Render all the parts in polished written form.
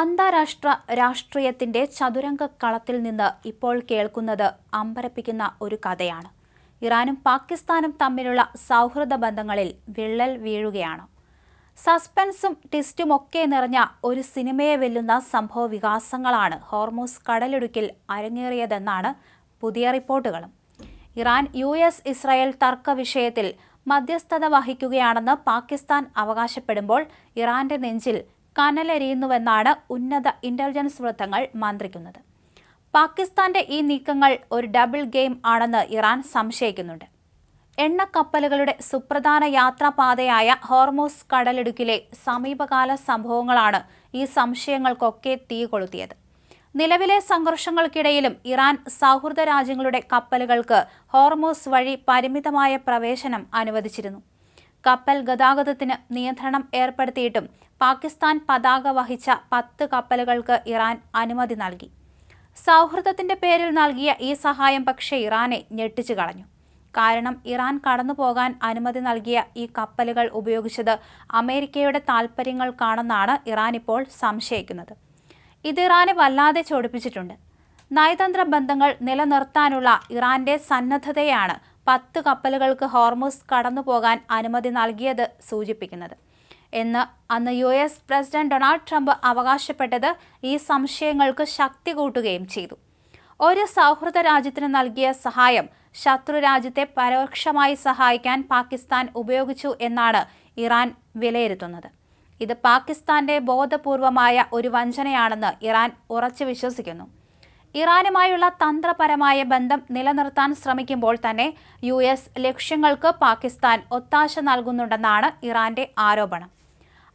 അന്താരാഷ്ട്ര രാഷ്ട്രീയത്തിന്റെ ചതുരംഗ കളത്തിൽ നിന്ന് ഇപ്പോൾ കേൾക്കുന്നത് അമ്പരപ്പിക്കുന്ന ഒരു കഥയാണ്. ഇറാനും പാകിസ്ഥാനും തമ്മിലുള്ള സൗഹൃദ ബന്ധങ്ങളിൽ വിള്ളൽ വീഴുകയാണ്. സസ്പെൻസും ട്വിസ്റ്റുമൊക്കെ നിറഞ്ഞ ഒരു സിനിമയെ വെല്ലുന്ന സംഭവ വികാസങ്ങളാണ് ഹോർമൂസ് കടലിടുക്കിൽ അരങ്ങേറിയതെന്നാണ് പുതിയ റിപ്പോർട്ടുകളും. ഇറാൻ US-ഇസ്രായേൽ തർക്ക വിഷയത്തിൽ മധ്യസ്ഥത വഹിക്കുകയാണെന്ന് പാകിസ്ഥാൻ അവകാശപ്പെടുമ്പോൾ ഇറാന്റെ നെഞ്ചിൽ കനലെരിയുന്നുവെന്നാണ് ഉന്നത ഇന്റലിജൻസ് വൃത്തങ്ങൾ മന്ത്രിക്കുന്നത്. പാകിസ്ഥാന്റെ ഈ നീക്കങ്ങൾ ഒരു ഡബിൾ ഗെയിം ആണെന്ന് ഇറാൻ സംശയിക്കുന്നുണ്ട്. എണ്ണക്കപ്പലുകളുടെ സുപ്രധാന യാത്രാപാതയായ ഹോർമൂസ് കടലിടുക്കിലെ സമീപകാല സംഭവങ്ങളാണ് ഈ സംശയങ്ങൾക്കൊക്കെ തീ കൊളുത്തിയത്. നിലവിലെ സംഘർഷങ്ങൾക്കിടയിലും ഇറാൻ സൗഹൃദ രാജ്യങ്ങളുടെ കപ്പലുകൾക്ക് ഹോർമൂസ് വഴി പരിമിതമായ പ്രവേശനം അനുവദിച്ചിരുന്നു. കപ്പൽ ഗതാഗതത്തിന് നിയന്ത്രണം ഏർപ്പെടുത്തിയിട്ടും പാകിസ്ഥാൻ പതാക വഹിച്ച 10 കപ്പലുകൾക്ക് ഇറാൻ അനുമതി നൽകി. സൗഹൃദത്തിന്റെ പേരിൽ നൽകിയ ഈ സഹായം പക്ഷേ ഇറാനെ ഞെട്ടിച്ചു കളഞ്ഞു. കാരണം ഇറാൻ കടന്നുപോകാൻ അനുമതി നൽകിയ ഈ കപ്പലുകൾ ഉപയോഗിച്ചത് അമേരിക്കയുടെ താൽപ്പര്യങ്ങൾക്കാണെന്നാണ് ഇറാൻ ഇപ്പോൾ സംശയിക്കുന്നത്. ഇത് ഇറാനെ വല്ലാതെ ചൊടിപ്പിച്ചിട്ടുണ്ട്. നയതന്ത്ര ബന്ധങ്ങൾ നിലനിർത്താനുള്ള ഇറാന്റെ സന്നദ്ധതയാണ് 10 കപ്പലുകൾക്ക് ഹോർമൂസ് കടന്നുപോകാൻ അനുമതി നൽകിയത് സൂചിപ്പിക്കുന്നത് എന്ന് അന്ന് US പ്രസിഡന്റ് ഡൊണാൾഡ് ട്രംപ് അവകാശപ്പെട്ടത് ഈ സംശയങ്ങൾക്ക് ശക്തി കൂട്ടുകയും ചെയ്തു. ഒരു സൗഹൃദ രാജ്യത്തിന് നൽകിയ സഹായം ശത്രു രാജ്യത്തെ പരോക്ഷമായി സഹായിക്കാൻ പാകിസ്ഥാൻ ഉപയോഗിച്ചു എന്നാണ് ഇറാൻ വിലയിരുത്തുന്നത്. ഇത് പാകിസ്ഥാന്റെ ബോധപൂർവമായ ഒരു വഞ്ചനയാണെന്ന് ഇറാൻ ഉറച്ചു വിശ്വസിക്കുന്നു. ഇറാനുമായുള്ള തന്ത്രപരമായ ബന്ധം നിലനിർത്താൻ ശ്രമിക്കുമ്പോൾ തന്നെ US ലക്ഷ്യങ്ങൾക്ക് പാകിസ്ഥാൻ ഒത്താശ നൽകുന്നുണ്ടെന്നാണ് ഇറാന്റെ ആരോപണം.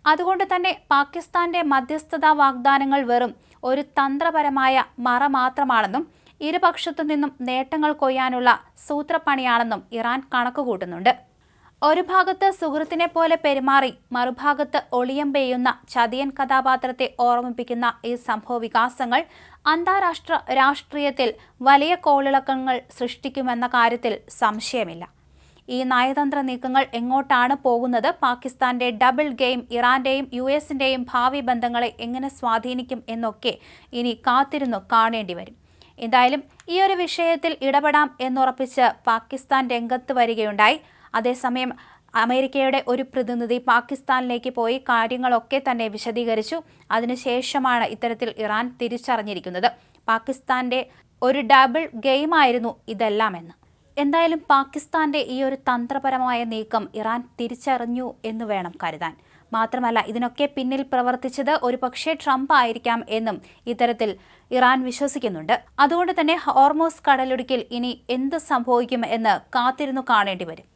അതുകൊണ്ട് തന്നെ പാകിസ്ഥാന്റെ മധ്യസ്ഥതാ വാഗ്ദാനങ്ങൾ വെറും ഒരു തന്ത്രപരമായ മറ മാത്രമാണെന്നും ഇരുപക്ഷത്തു നിന്നും നേട്ടങ്ങൾ കൊയ്യാനുള്ള സൂത്രപ്പണിയാണെന്നും ഇറാൻ കണക്കുകൂട്ടുന്നുണ്ട്. ഒരു ഭാഗത്ത് സുഹൃത്തിനെ പോലെ പെരുമാറി മറുഭാഗത്ത് ഒളിയം പെയ്യുന്ന ചതിയൻ കഥാപാത്രത്തെ ഓർമ്മിപ്പിക്കുന്ന ഈ സംഭവ വികാസങ്ങൾ അന്താരാഷ്ട്ര രാഷ്ട്രീയത്തിൽ വലിയ കോളിളക്കങ്ങൾ സൃഷ്ടിക്കുമെന്ന കാര്യത്തിൽ സംശയമില്ല. ഈ നയതന്ത്ര നീക്കങ്ങൾ എങ്ങോട്ടാണ് പോകുന്നത്, പാകിസ്ഥാന്റെ ഡബിൾ ഗെയിം ഇറാന്റെയും US-ന്റെയും ഭാവി ബന്ധങ്ങളെ എങ്ങനെ സ്വാധീനിക്കും എന്നൊക്കെ ഇനി കാത്തിരുന്നു കാണേണ്ടി വരും. എന്തായാലും ഈ ഒരു വിഷയത്തിൽ ഇടപെടാം എന്നുറപ്പിച്ച് പാകിസ്ഥാൻ രംഗത്ത് വരികയുണ്ടായി. അതേസമയം അമേരിക്കയുടെ ഒരു പ്രതിനിധി പാകിസ്ഥാനിലേക്ക് പോയി കാര്യങ്ങളൊക്കെ തന്നെ വിശദീകരിച്ചു. അതിനുശേഷമാണ് ഇത്തരത്തിൽ ഇറാൻ തിരിച്ചറിഞ്ഞിരിക്കുന്നത് പാകിസ്ഥാന്റെ ഒരു ഡബിൾ ഗെയിമായിരുന്നു ഇതെല്ലാമെന്ന്. എന്തായാലും പാകിസ്ഥാന്റെ ഈ ഒരു തന്ത്രപരമായ നീക്കം ഇറാൻ തിരിച്ചറിഞ്ഞു എന്ന് വേണം കരുതാൻ. മാത്രമല്ല ഇതിനൊക്കെ പിന്നിൽ പ്രവർത്തിച്ചത് ഒരുപക്ഷേ ട്രംപ് ആയിരിക്കാം എന്നും ഇത്തരത്തിൽ ഇറാൻ വിശ്വസിക്കുന്നുണ്ട്. അതുകൊണ്ട് തന്നെ ഹോർമൂസ് കടലിടുക്കിൽ ഇനി എന്ത് സംഭവിക്കും എന്ന് കാത്തിരുന്നു കാണേണ്ടി വരും.